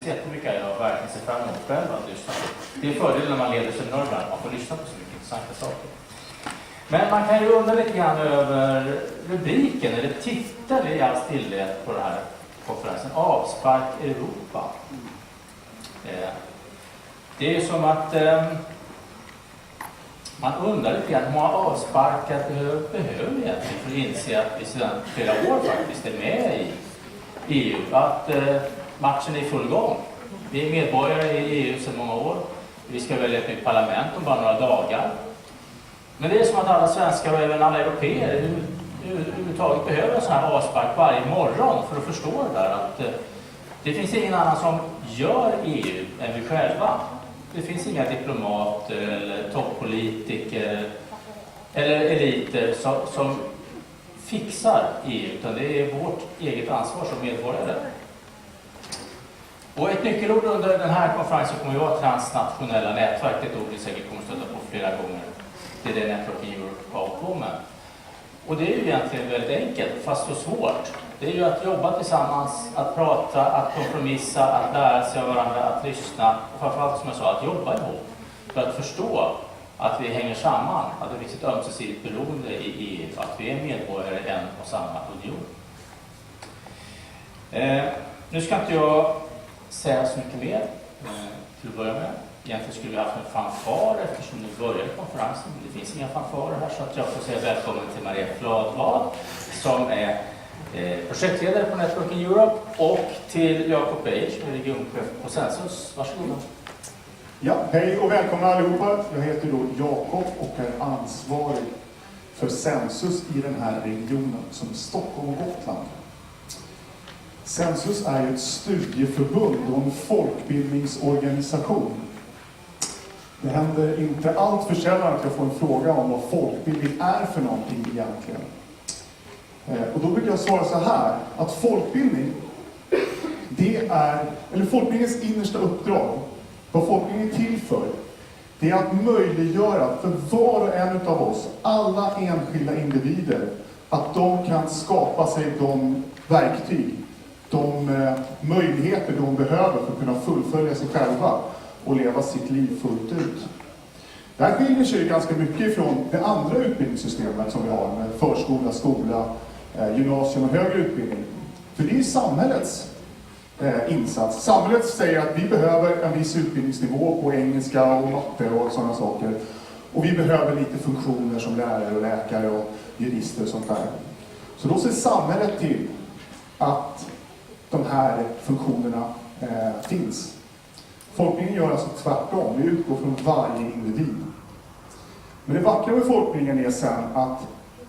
Jättemycket jag verkligen ser fram emot själv att lyssna på. Det är fördelen när man leder seminarier, man får lyssna på så mycket intressanta saker. Men man kan ju undra lite grann över rubriken eller titeln i all stillhet på den här konferensen. Avspark Europa. Det är ju som att man undrar lite grann hur många avsparkar behöver vi egentligen för att inse att vi sedan flera år faktiskt är med i EU. Att matchen är i full gång. Vi är medborgare i EU sedan många år. Vi ska välja ett nytt parlament om bara några dagar. Men det är som att alla svenskar och även alla européer överhuvudtaget behöver en sån här avspark varje morgon för att förstå det där. Att det finns ingen annan som gör EU än vi själva. Det finns inga diplomater eller toppolitiker eller eliter som fixar EU, utan det är vårt eget ansvar som medborgare. Och ett nyckelord under den här konferensen kommer att vara transnationella nätverk. Det är ett ord vi säkert kommer att stöta på flera gånger. Det är det Networking Europe har på med. Och det är ju egentligen väldigt enkelt, fast så svårt. Det är ju att jobba tillsammans, att prata, att kompromissa, att lära sig av varandra, att lyssna. Och framförallt som jag sa, att jobba ihop. För att förstå att vi hänger samman, att det finns ett ömsesidigt beroende i EU, att vi är medborgare i en och samma union. Nu ska inte jag säga så mycket mer till att börja med. Egentligen skulle vi haft en fanfar eftersom nu börjar konferensen. Men det finns inga fanfarer här, så att jag får säga välkommen till Maria Fladvad som är projektledare på Networking Europe, och till Jakob Beijer som är regionchef på Sensus. Varsågoda. Ja, hej och välkomna allihopa. Jag heter då Jakob och är ansvarig för Sensus i den här regionen som Stockholm och Gotland. Sensus är ju ett studieförbund och en folkbildningsorganisation. Det händer inte allt för sällan att jag får en fråga om vad folkbildning är för någonting egentligen. Och då brukar jag svara så här, att folkbildning, folkbildningens innersta uppdrag, vad folkbildning är till för, det är att möjliggöra för var och en av oss, alla enskilda individer, att de kan skapa sig de verktyg, de möjligheter de behöver för att kunna fullfölja sig själva och leva sitt liv fullt ut. Det här skiljer sig ganska mycket ifrån det andra utbildningssystemet som vi har med förskola, skola, gymnasium och högre utbildning. För det är samhällets insats. Samhället säger att vi behöver en viss utbildningsnivå på engelska och matte och sådana saker. Och vi behöver lite funktioner som lärare och läkare och jurister och sånt där. Så då ser samhället till att de här funktionerna finns. Folkbildningen gör alltså tvärtom. Vi utgår från varje individ. Men det vackra med folkbildningen är sen att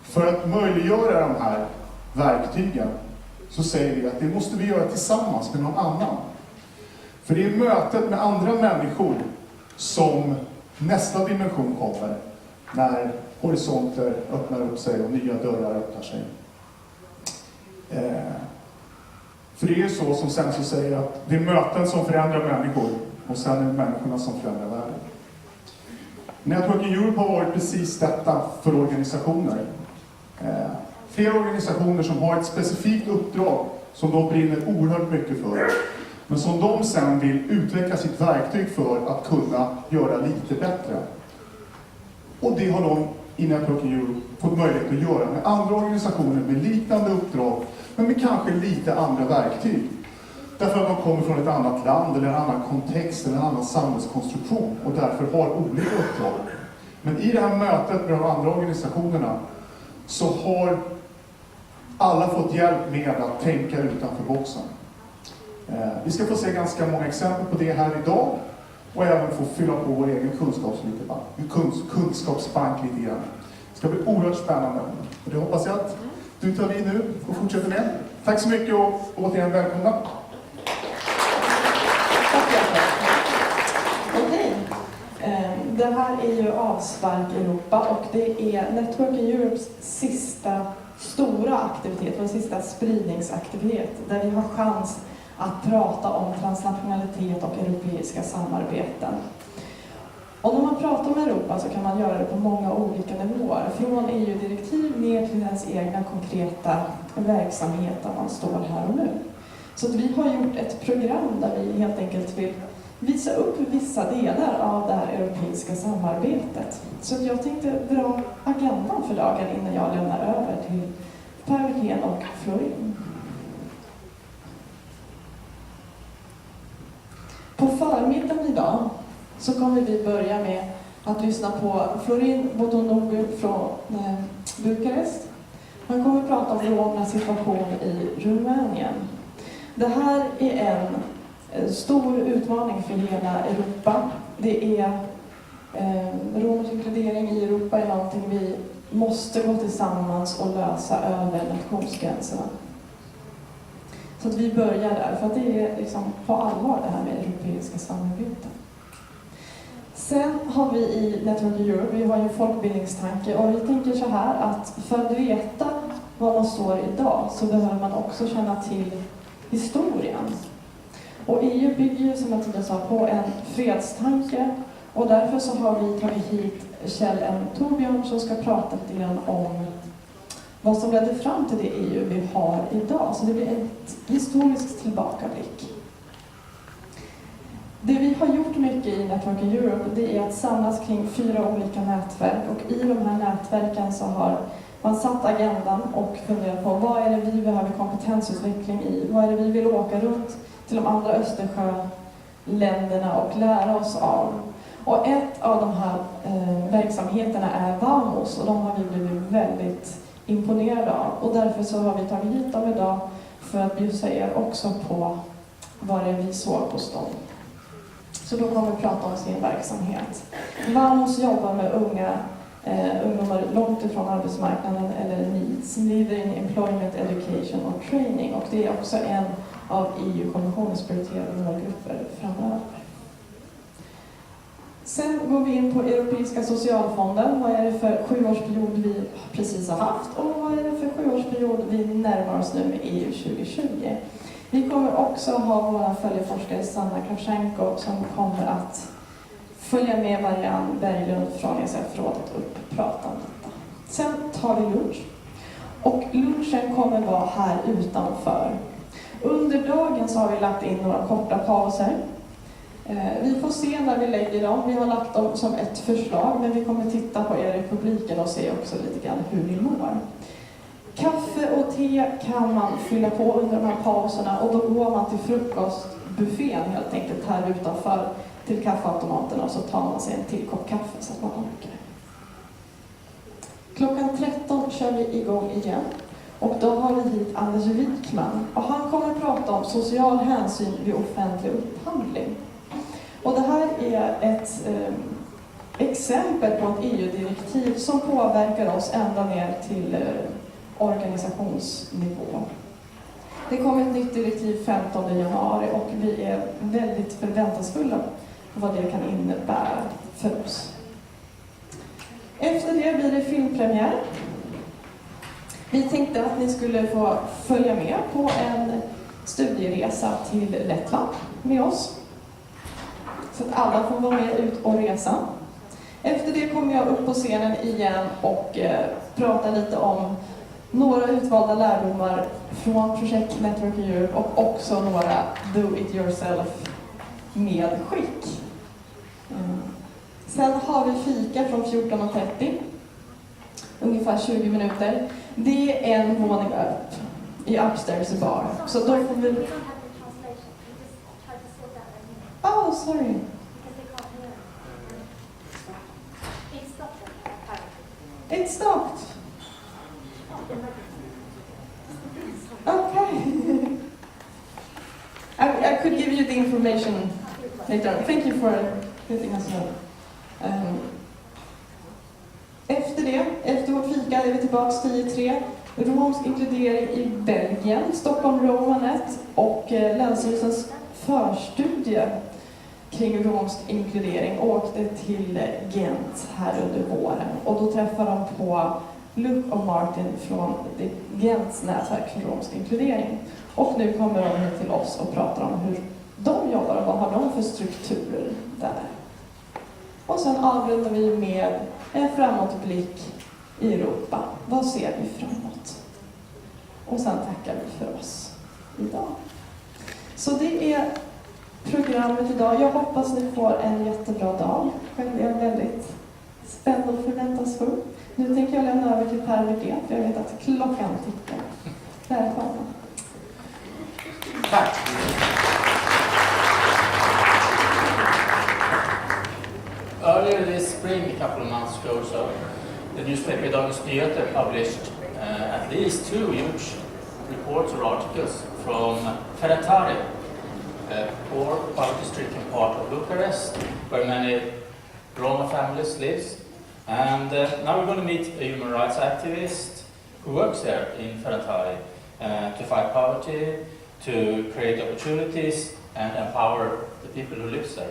för att möjliggöra de här verktygen så säger vi att det måste vi göra tillsammans med någon annan. För det är mötet med andra människor som nästa dimension kommer. När horisonter öppnar upp sig och nya dörrar öppnar sig. För det är ju så som Sensus säger att det är möten som förändrar människor och sen är det människorna som förändrar världen. Networking Europe har varit precis detta för organisationer. Flera organisationer som har ett specifikt uppdrag som de brinner oerhört mycket för. Men som de sen vill utveckla sitt verktyg för att kunna göra lite bättre. Och det har de i Networking Europe fått möjlighet att göra med andra organisationer med liknande uppdrag, men med kanske lite andra verktyg. Därför att de kommer från ett annat land eller en annan kontext eller en annan samhällskonstruktion och därför har olika uppdrag. Men i det här mötet med de andra organisationerna så har alla fått hjälp med att tänka utanför boxen. Vi ska få se ganska många exempel på det här idag och även få fylla på vår egen kunskapsbank lite grann. Det ska bli oerhört spännande. Och det hoppas jag att du tar vid nu och fortsätter med. Tack så mycket och återigen välkomna. Det här är ju Avspark Europa och det är Networking Europes sista stora aktivitet, vår sista spridningsaktivitet där vi har chans att prata om transnationalitet och europeiska samarbeten. Och när man pratar om Europa så kan man göra det på många olika nivåer. Från EU-direktiv ner till ens egna konkreta verksamhet där man står här och nu. Så att vi har gjort ett program där vi helt enkelt vill visa upp vissa delar av det här europeiska samarbetet. Så att jag tänkte dra agendan för dagen innan jag lämnar över till Per Wirtén och Florin. På förmiddagen idag så kommer vi börja med att lyssna på Florin Botonogu från Bukarest. Han kommer att prata om romernas situation i Rumänien. Det här är en stor utmaning för hela Europa. Det är romers inkludering i Europa är någonting vi måste gå tillsammans och lösa över nationsgränserna. Så att vi börjar där, för att det är liksom på allvar det här med europeiska samarbeten. Sen har vi i Network Europe, vi har ju folkbildningstanke och vi tänker så här att för att veta var man står idag så behöver man också känna till historien. Och EU bygger ju som jag tidigare sa på en fredstanke och därför så har vi tagit hit Kjell M. Torbjörn som ska prata lite grann om vad som ledde fram till det EU vi har idag. Så det blir en historisk tillbakablick. Det vi har gjort mycket i Network Europe det är att samlas kring 4 olika nätverk och i de här nätverken så har man satt agendan och funderat på vad är det vi behöver kompetensutveckling i, vad är det vi vill åka runt till de andra Östersjöländerna och lära oss av. Och ett av de här verksamheterna är Vamos och de har vi blivit väldigt imponerade av och därför så har vi tagit hit dem idag för att bjussa er också på vad det är vi såg hos dem. Så då kommer vi prata om sin verksamhet. Vamos jobbar med ungdomar långt ifrån arbetsmarknaden eller needs, leading employment, education och training. Och det är också en av EU-kommissionens prioriterade målgrupper framöver. Sen går vi in på Europeiska socialfonden. Vad är det för 7-årsperiod vi precis har haft och vad är det för 7-årsperiod vi närmar oss nu med EU 2020? Vi kommer också ha våra följeforskare Sanna Kravchenko som kommer att följa med Marianne Berglund från ESF-rådet upp och prata om detta. Sen tar vi lunch. Och lunchen kommer vara här utanför. Under dagen så har vi lagt in några korta pauser. Vi får se när vi lägger dem. Vi har lagt dem som ett förslag men vi kommer titta på er i publiken och se också lite grann hur ni mår. Kaffe och te kan man fylla på under de här pauserna och då går man till frukostbuffén helt enkelt här utanför till kaffeautomaterna och så tar man sig en till kopp kaffe så att man orkar. Klockan 13 kör vi igång igen och då har vi hit Anders Wikman och han kommer att prata om social hänsyn vid offentlig upphandling. Och det här är ett exempel på ett EU-direktiv som påverkar oss ända ner till organisationsnivå. Det kommer ett nytt direktiv 15 januari och vi är väldigt förväntansfulla på vad det kan innebära för oss. Efter det blir det filmpremiär. Vi tänkte att ni skulle få följa med på en studieresa till Lettland med oss. Så att alla får vara med ut och resa. Efter det kommer jag upp på scenen igen och prata lite om några utvalda lärdomar från projekt Network Europe och också några do-it-yourself medskick. Sen har vi fika från 14:30, ungefär 20 minuter. Det är en våning upp i upstairs bar. Så då får vi... Oh, sorry. It stopped. Okay. I could give you the information later on. Thank you for letting us know. Efter vårt fika är vi tillbaka 10:03. Romsk inkludering i Belgien, Stockholm Romanet och Länsstyrelsens förstudie kring romsk inkludering åkte till Gent här under våren. Och då träffade de på Luke och Martin från Gents nätverk för romsk inkludering. Och nu kommer de hit till oss och pratar om hur de jobbar och vad har de för strukturer där. Och sen avrundar vi med en framåtblick i Europa. Vad ser vi framåt? Och sen tackar vi för oss idag. Så det är programmet idag. Jag hoppas ni får en jättebra dag. Själv är jag väldigt spänd och förväntansfull. Nu tänker jag lämna över till Per Wirtén, för jag vet att klockan tickar. Välkomna. Tack. Earlier this spring, a couple of months ago or so, the newspaper Dagens Nyheter published at least 2 huge reports or articles from Ferencváros, a poor, poverty-stricken part of Bucharest, where many Roma families live. And now we're going to meet a human rights activist who works there in Ferencváros to fight poverty, to create opportunities and empower the people who live there.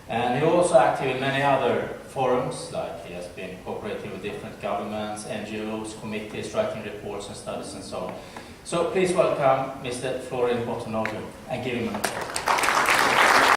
And he's also active in many other forums, like he has been cooperating with different governments, NGOs, committees, writing reports and studies and so on. So please welcome Mr. Florin Botanoglu and give him an applause.